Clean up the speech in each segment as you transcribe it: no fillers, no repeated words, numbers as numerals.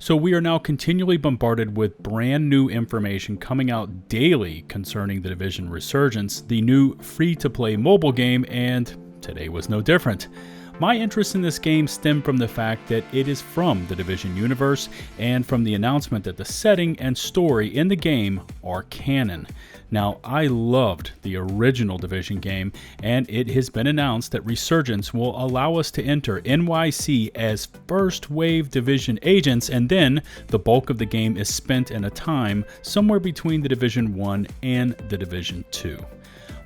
So we are now continually bombarded with brand new information coming out daily concerning The Division Resurgence, the new free-to-play mobile game, and today was no different. My interest in this game stemmed from the fact that it is from the Division universe and from the announcement that the setting and story in the game are canon. Now, I loved the original Division game, and it has been announced that Resurgence will allow us to enter NYC as first wave Division agents, and then the bulk of the game is spent in a time somewhere between the Division 1 and the Division 2.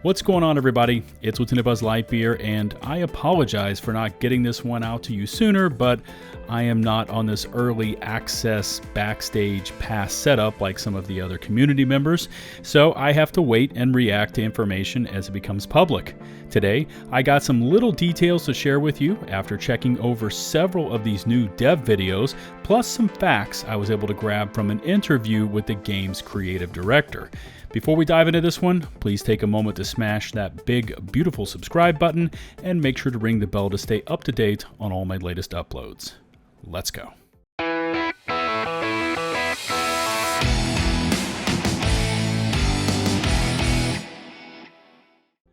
What's going on, everybody? It's LtBuzzLitebeer, and I apologize for not getting this one out to you sooner, but I am not on this early access backstage pass setup like some of the other community members, so I have to wait and react to information as it becomes public. Today, I got some little details to share with you after checking over several of these new dev videos, plus some facts I was able to grab from an interview with the game's creative director. Before we dive into this one, please take a moment to smash that big, beautiful subscribe button and make sure to ring the bell to stay up to date on all my latest uploads. Let's go.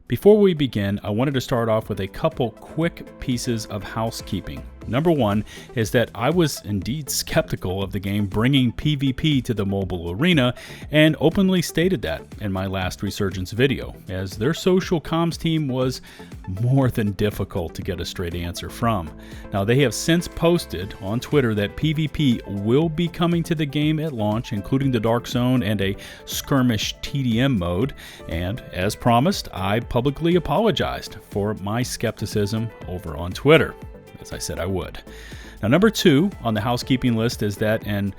Before we begin, I wanted to start off with a couple quick pieces of housekeeping. Number one is that I was indeed skeptical of the game bringing PvP to the mobile arena, and openly stated that in my last Resurgence video, as their social comms team was more than difficult to get a straight answer from. Now, they have since posted on Twitter that PvP will be coming to the game at launch, including the Dark Zone and a skirmish TDM mode, and as promised, I publicly apologized for my skepticism over on Twitter, as I said I would. Now, number two on the housekeeping list is that, and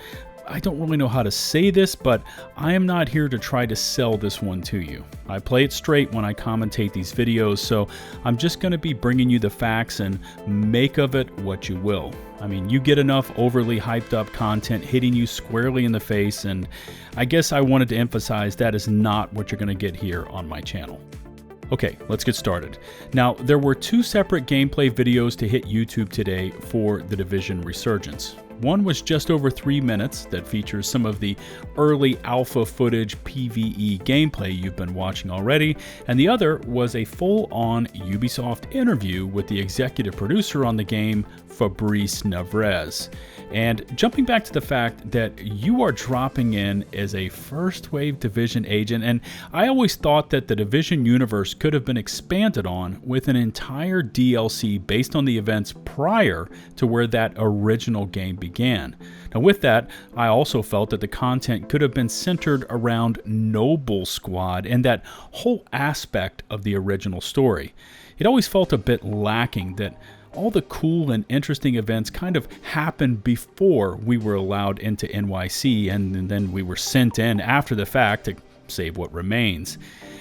I don't really know how to say this, but I am not here to try to sell this one to you. I play it straight when I commentate these videos, so I'm just going to be bringing you the facts and make of it what you will. I mean, you get enough overly hyped up content hitting you squarely in the face, and I guess I wanted to emphasize that is not what you're going to get here on my channel. Okay, let's get started. Now, there were two separate gameplay videos to hit YouTube today for The Division Resurgence. One was just over 3 minutes that features some of the early alpha footage PvE gameplay you've been watching already, and the other was a full-on Ubisoft interview with the executive producer on the game, Fabrice Navrez. And jumping back to the fact that you are dropping in as a first wave Division agent, and I always thought that the Division universe could have been expanded on with an entire DLC based on the events prior to where that original game began. Now, with that, I also felt that the content could have been centered around Noble Squad and that whole aspect of the original story. It always felt a bit lacking that all the cool and interesting events kind of happened before we were allowed into NYC, and then we were sent in after the fact to save what remains.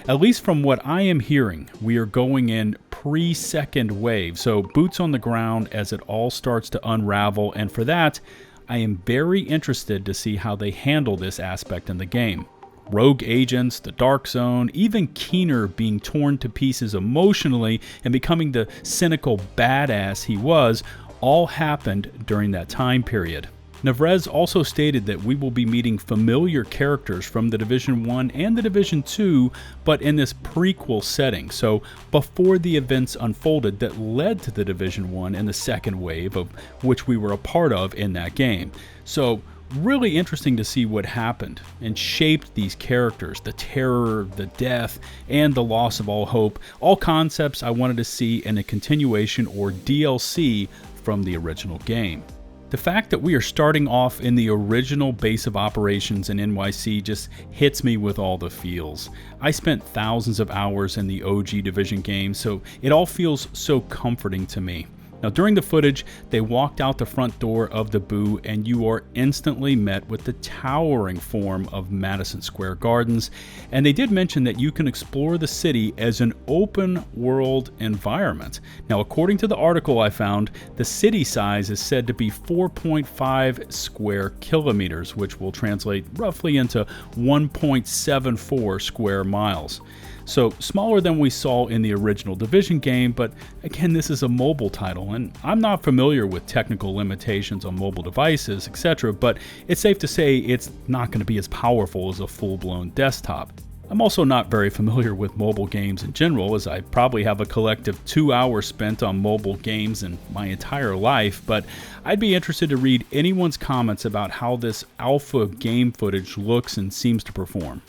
At least from what I am hearing, we are going in pre-second wave, so boots on the ground as it all starts to unravel, and for that, I am very interested to see how they handle this aspect in the game. Rogue agents, the Dark Zone, even Keener being torn to pieces emotionally and becoming the cynical badass he was, all happened during that time period. Navrez also stated that we will be meeting familiar characters from the Division 1 and the Division 2, but in this prequel setting, so before the events unfolded that led to the Division 1 and the second wave of which we were a part of in that game. So really interesting to see what happened and shaped these characters, the terror, the death, and the loss of all hope, all concepts I wanted to see in a continuation or DLC from the original game. The fact that we are starting off in the original base of operations in NYC just hits me with all the feels. I spent thousands of hours in the OG Division game, so it all feels so comforting to me. Now, during the footage, they walked out the front door of the Boo, and you are instantly met with the towering form of Madison Square Gardens, and they did mention that you can explore the city as an open world environment. Now, according to the article I found, the city size is said to be 4.5 square kilometers, which will translate roughly into 1.74 square miles. So smaller than we saw in the original Division game, but again, this is a mobile title, and I'm not familiar with technical limitations on mobile devices, etc., but it's safe to say it's not going to be as powerful as a full-blown desktop. I'm also not very familiar with mobile games in general, as I probably have a collective 2 hours spent on mobile games in my entire life, but I'd be interested to read anyone's comments about how this alpha game footage looks and seems to perform.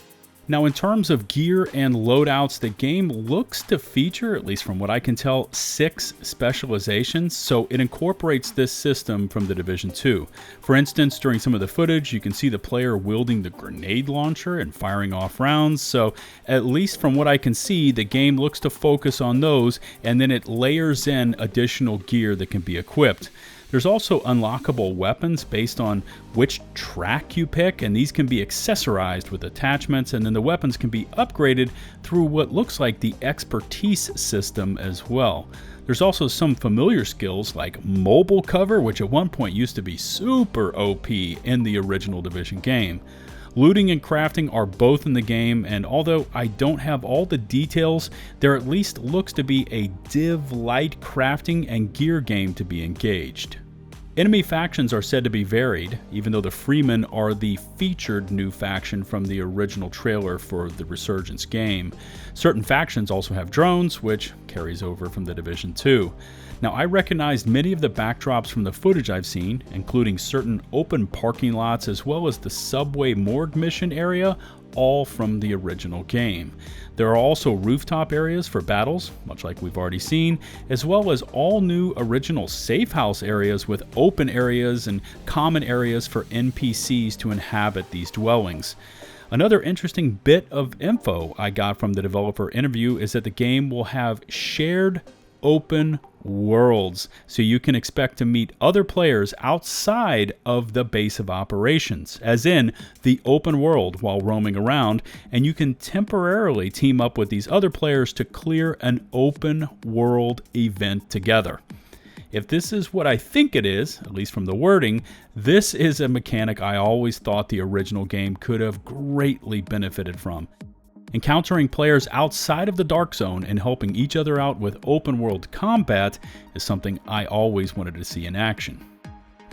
Now, in terms of gear and loadouts, the game looks to feature, at least from what I can tell, 6 specializations, so it incorporates this system from the Division 2. For instance, during some of the footage, you can see the player wielding the grenade launcher and firing off rounds, so at least from what I can see, the game looks to focus on those, and then it layers in additional gear that can be equipped. There's also unlockable weapons based on which track you pick, and these can be accessorized with attachments, and then the weapons can be upgraded through what looks like the expertise system as well. There's also some familiar skills like mobile cover, which at one point used to be super OP in the original Division game. Looting and crafting are both in the game, and although I don't have all the details, there at least looks to be a Div Light crafting and gear game to be engaged. Enemy factions are said to be varied, even though the Freemen are the featured new faction from the original trailer for the Resurgence game. Certain factions also have drones, which carries over from the Division 2. Now, I recognized many of the backdrops from the footage I've seen, including certain open parking lots as well as the subway morgue mission area, all from the original game. There are also rooftop areas for battles, much like we've already seen, as well as all new original safe house areas with open areas and common areas for NPCs to inhabit these dwellings. Another interesting bit of info I got from the developer interview is that the game will have shared open worlds, so you can expect to meet other players outside of the base of operations, as in the open world while roaming around, and you can temporarily team up with these other players to clear an open world event together. If this is what I think it is, at least from the wording, this is a mechanic I always thought the original game could have greatly benefited from. Encountering players outside of the Dark Zone and helping each other out with open world combat is something I always wanted to see in action.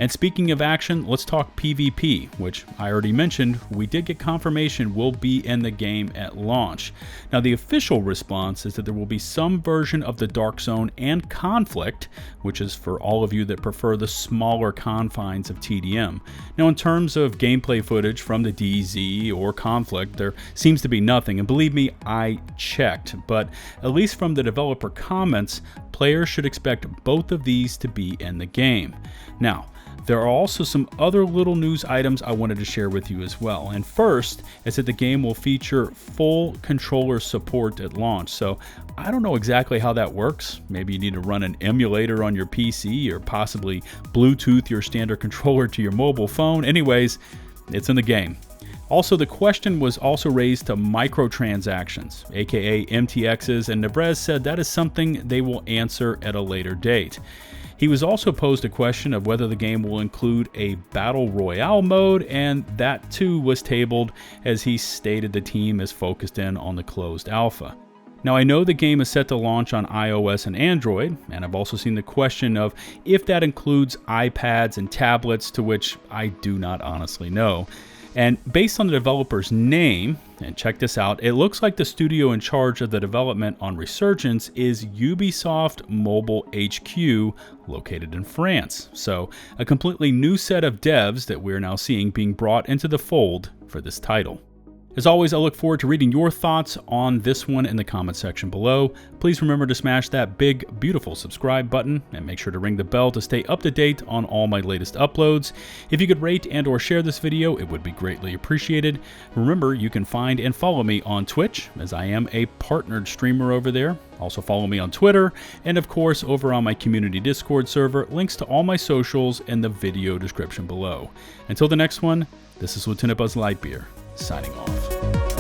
And speaking of action, let's talk PvP, which I already mentioned we did get confirmation will be in the game at launch. Now, the official response is that there will be some version of the Dark Zone and Conflict, which is for all of you that prefer the smaller confines of TDM. Now, in terms of gameplay footage from the DZ or Conflict, there seems to be nothing, and believe me, I checked, but at least from the developer comments, players should expect both of these to be in the game. Now, there are also some other little news items I wanted to share with you as well. And first is that the game will feature full controller support at launch. So I don't know exactly how that works. Maybe you need to run an emulator on your PC or possibly Bluetooth your standard controller to your mobile phone. Anyways, it's in the game. Also, the question was also raised to microtransactions, aka MTXs, and Nebrez said that is something they will answer at a later date. He was also posed a question of whether the game will include a Battle Royale mode, and that too was tabled as he stated the team is focused in on the closed alpha. Now, I know the game is set to launch on iOS and Android, and I've also seen the question of if that includes iPads and tablets, to which I do not honestly know. And based on the developer's name, and check this out, it looks like the studio in charge of the development on Resurgence is Ubisoft Mobile HQ, located in France. So a completely new set of devs that we're now seeing being brought into the fold for this title. As always, I look forward to reading your thoughts on this one in the comment section below. Please remember to smash that big, beautiful subscribe button and make sure to ring the bell to stay up to date on all my latest uploads. If you could rate and or share this video, it would be greatly appreciated. Remember, you can find and follow me on Twitch, as I am a partnered streamer over there. Also follow me on Twitter, and of course over on my community Discord server. Links to all my socials in the video description below. Until the next one, this is LtBuzzLitebeer, signing off.